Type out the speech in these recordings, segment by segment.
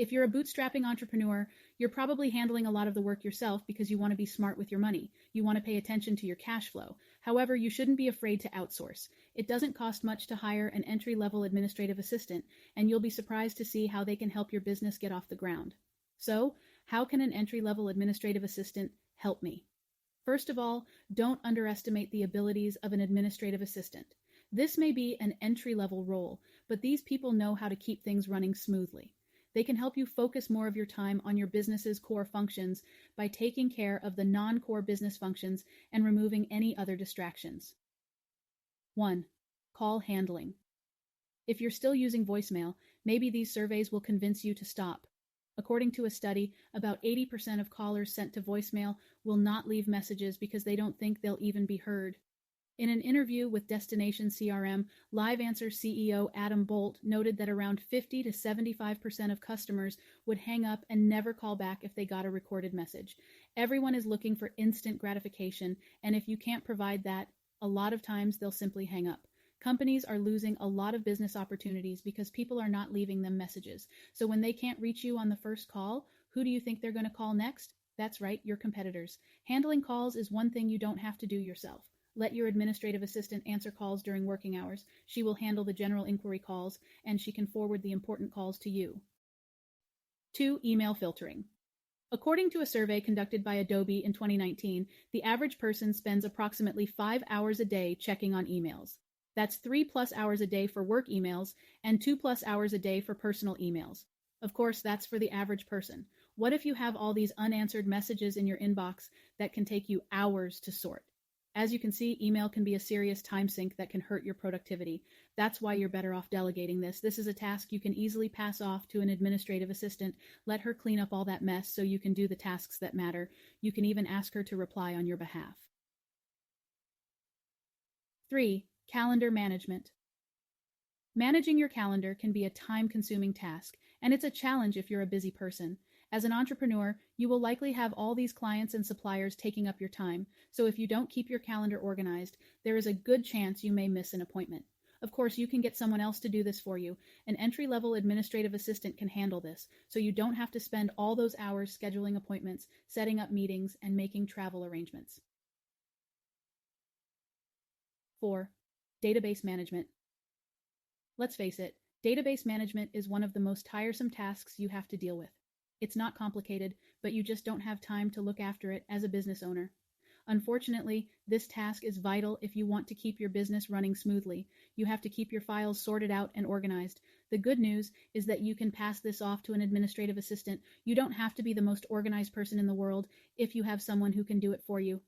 If you're a bootstrapping entrepreneur, you're probably handling a lot of the work yourself because you want to be smart with your money. You want to pay attention to your cash flow. However, you shouldn't be afraid to outsource. It doesn't cost much to hire an entry-level administrative assistant, and you'll be surprised to see how they can help your business get off the ground. So, how can an entry-level administrative assistant help me? First of all, don't underestimate the abilities of an administrative assistant. This may be an entry-level role, but these people know how to keep things running smoothly. They can help you focus more of your time on your business's core functions by taking care of the non-core business functions and removing any other distractions. 1. Call handling. If you're still using voicemail, maybe these surveys will convince you to stop. According to a study, about 80% of callers sent to voicemail will not leave messages because they don't think they'll even be heard. In an interview with Destination CRM, LiveAnswer CEO Adam Bolt noted that around 50 to 75% of customers would hang up and never call back if they got a recorded message. Everyone is looking for instant gratification, and if you can't provide that, a lot of times they'll simply hang up. Companies are losing a lot of business opportunities because people are not leaving them messages. So when they can't reach you on the first call, who do you think they're going to call next? That's right, your competitors. Handling calls is one thing you don't have to do yourself. Let your administrative assistant answer calls during working hours. She will handle the general inquiry calls, and she can forward the important calls to you. 2. Email filtering. According to a survey conducted by Adobe in 2019, the average person spends approximately 5 hours a day checking on emails. That's 3+ hours a day for work emails and 2+ hours a day for personal emails. Of course, that's for the average person. What if you have all these unanswered messages in your inbox that can take you hours to sort? As you can see, email can be a serious time sink that can hurt your productivity. That's why you're better off delegating this. This is a task you can easily pass off to an administrative assistant. Let her clean up all that mess so you can do the tasks that matter. You can even ask her to reply on your behalf. 3. Calendar management. Managing your calendar can be a time-consuming task, and it's a challenge if you're a busy person. As an entrepreneur, you will likely have all these clients and suppliers taking up your time, so if you don't keep your calendar organized, there is a good chance you may miss an appointment. Of course, you can get someone else to do this for you. An entry-level administrative assistant can handle this, so you don't have to spend all those hours scheduling appointments, setting up meetings, and making travel arrangements. 4. Database management. Let's face it, database management is one of the most tiresome tasks you have to deal with. It's not complicated, but you just don't have time to look after it as a business owner. Unfortunately, this task is vital if you want to keep your business running smoothly. You have to keep your files sorted out and organized. The good news is that you can pass this off to an administrative assistant. You don't have to be the most organized person in the world if you have someone who can do it for you.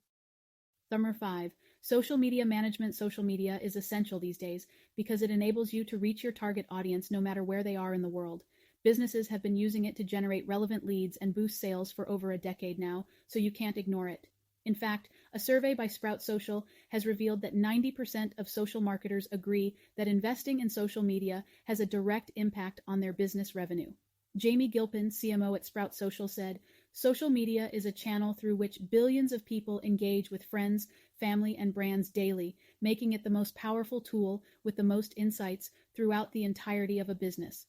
Number 5. Social media management. Social media is essential these days because it enables you to reach your target audience no matter where they are in the world. Businesses have been using it to generate relevant leads and boost sales for over a decade now, so you can't ignore it. In fact, a survey by Sprout Social has revealed that 90% of social marketers agree that investing in social media has a direct impact on their business revenue. Jamie Gilpin, CMO at Sprout Social, said, "Social media is a channel through which billions of people engage with friends, family, and brands daily, making it the most powerful tool with the most insights throughout the entirety of a business."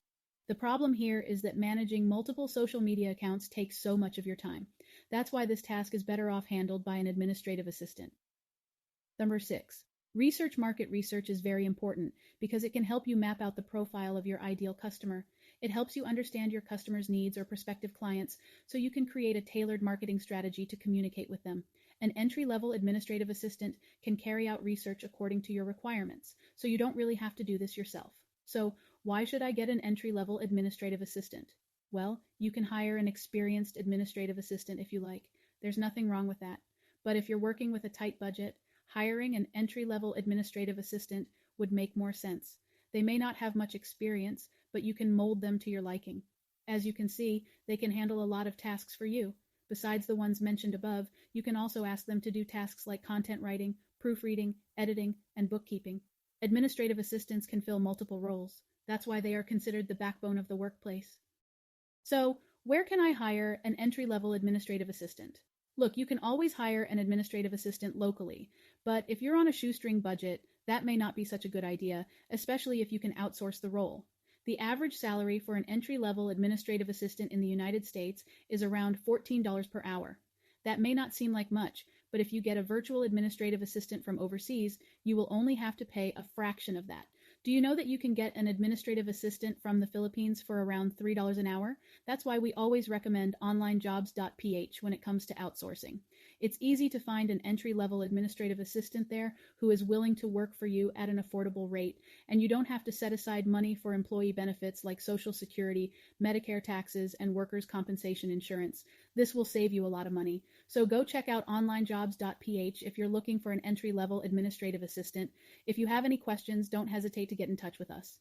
The problem here is that managing multiple social media accounts takes so much of your time. That's why this task is better off handled by an administrative assistant. Number 6. Research. Market research is very important because it can help you map out the profile of your ideal customer. It helps you understand your customer's needs or prospective clients so you can create a tailored marketing strategy to communicate with them. An entry-level administrative assistant can carry out research according to your requirements, so you don't really have to do this yourself. So, why should I get an entry-level administrative assistant? Well, you can hire an experienced administrative assistant if you like. There's nothing wrong with that. But if you're working with a tight budget, hiring an entry-level administrative assistant would make more sense. They may not have much experience, but you can mold them to your liking. As you can see, they can handle a lot of tasks for you. Besides the ones mentioned above, you can also ask them to do tasks like content writing, proofreading, editing, and bookkeeping. Administrative assistants can fill multiple roles. That's why they are considered the backbone of the workplace. So, where can I hire an entry-level administrative assistant? Look, you can always hire an administrative assistant locally, but if you're on a shoestring budget, that may not be such a good idea, especially if you can outsource the role. The average salary for an entry-level administrative assistant in the United States is around $14 per hour. That may not seem like much, but if you get a virtual administrative assistant from overseas, you will only have to pay a fraction of that. Do you know that you can get an administrative assistant from the Philippines for around $3 an hour? That's why we always recommend onlinejobs.ph when it comes to outsourcing. It's easy to find an entry-level administrative assistant there who is willing to work for you at an affordable rate, and you don't have to set aside money for employee benefits like Social Security, Medicare taxes, and workers' compensation insurance. This will save you a lot of money. So go check out onlinejobs.ph if you're looking for an entry-level administrative assistant. If you have any questions, don't hesitate to get in touch with us.